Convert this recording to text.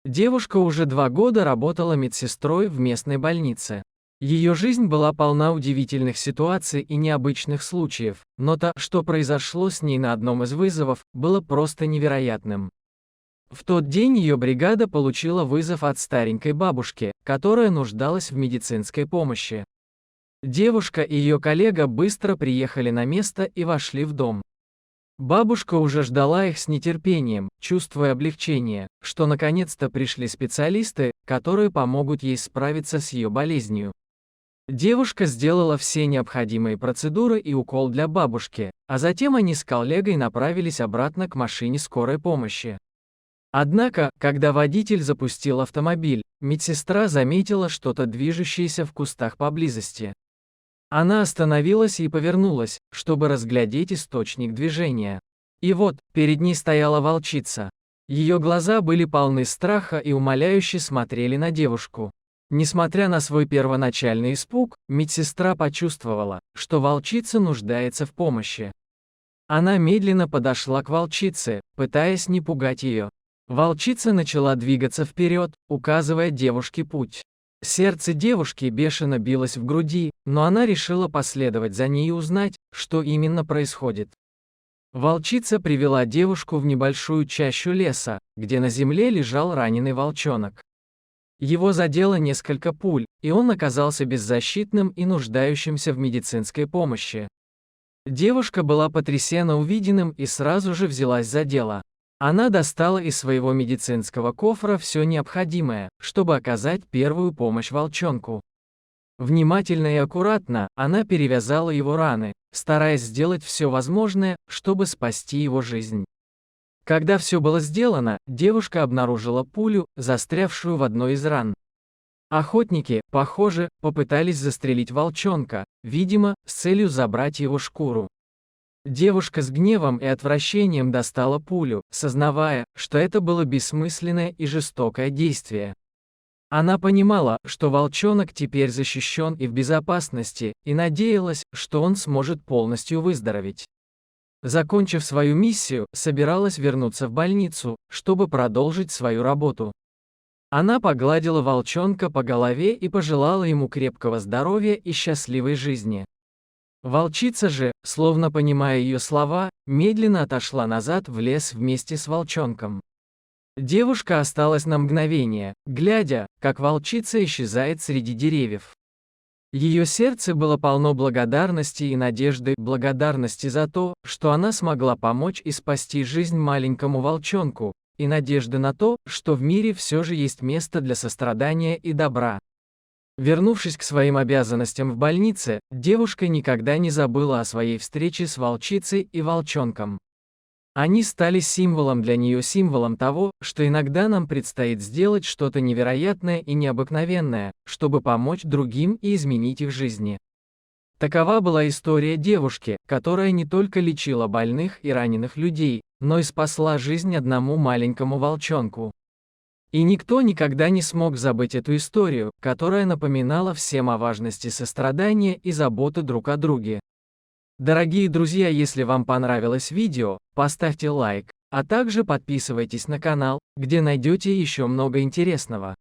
Девушка уже 2 года работала медсестрой в местной больнице. Ее жизнь была полна удивительных ситуаций и необычных случаев, но то, что произошло с ней на одном из вызовов, было просто невероятным. В тот день ее бригада получила вызов от старенькой бабушки, которая нуждалась в медицинской помощи. Девушка и ее коллега быстро приехали на место и вошли в дом. Бабушка уже ждала их с нетерпением, чувствуя облегчение, что наконец-то пришли специалисты, которые помогут ей справиться с ее болезнью. Девушка сделала все необходимые процедуры и укол для бабушки, а затем они с коллегой направились обратно к машине скорой помощи. Однако, когда водитель запустил автомобиль, медсестра заметила что-то движущееся в кустах поблизости. Она остановилась и повернулась, чтобы разглядеть источник движения. И вот, перед ней стояла волчица. Ее глаза были полны страха и умоляюще смотрели на девушку. Несмотря на свой первоначальный испуг, медсестра почувствовала, что волчица нуждается в помощи. Она медленно подошла к волчице, пытаясь не пугать ее. Волчица начала двигаться вперед, указывая девушке путь. Сердце девушки бешено билось в груди, но она решила последовать за ней и узнать, что именно происходит. Волчица привела девушку в небольшую чащу леса, где на земле лежал раненый волчонок. Его задело несколько пуль, и он оказался беззащитным и нуждающимся в медицинской помощи. Девушка была потрясена увиденным и сразу же взялась за дело. Она достала из своего медицинского кофра все необходимое, чтобы оказать первую помощь волчонку. Внимательно и аккуратно она перевязала его раны, стараясь сделать все возможное, чтобы спасти его жизнь. Когда все было сделано, девушка обнаружила пулю, застрявшую в одной из ран. Охотники, похоже, попытались застрелить волчонка, видимо, с целью забрать его шкуру. Девушка с гневом и отвращением достала пулю, сознавая, что это было бессмысленное и жестокое действие. Она понимала, что волчонок теперь защищен и в безопасности, и надеялась, что он сможет полностью выздороветь. Закончив свою миссию, собиралась вернуться в больницу, чтобы продолжить свою работу. Она погладила волчонка по голове и пожелала ему крепкого здоровья и счастливой жизни. Волчица же, словно понимая ее слова, медленно отошла назад в лес вместе с волчонком. Девушка осталась на мгновение, глядя, как волчица исчезает среди деревьев. Ее сердце было полно благодарности и надежды, благодарности за то, что она смогла помочь и спасти жизнь маленькому волчонку, и надежды на то, что в мире все же есть место для сострадания и добра. Вернувшись к своим обязанностям в больнице, девушка никогда не забыла о своей встрече с волчицей и волчонком. Они стали символом для нее, символом того, что иногда нам предстоит сделать что-то невероятное и необыкновенное, чтобы помочь другим и изменить их жизни. Такова была история девушки, которая не только лечила больных и раненых людей, но и спасла жизнь одному маленькому волчонку. И никто никогда не смог забыть эту историю, которая напоминала всем о важности сострадания и заботы друг о друге. Дорогие друзья, если вам понравилось видео, поставьте лайк, а также подписывайтесь на канал, где найдете еще много интересного.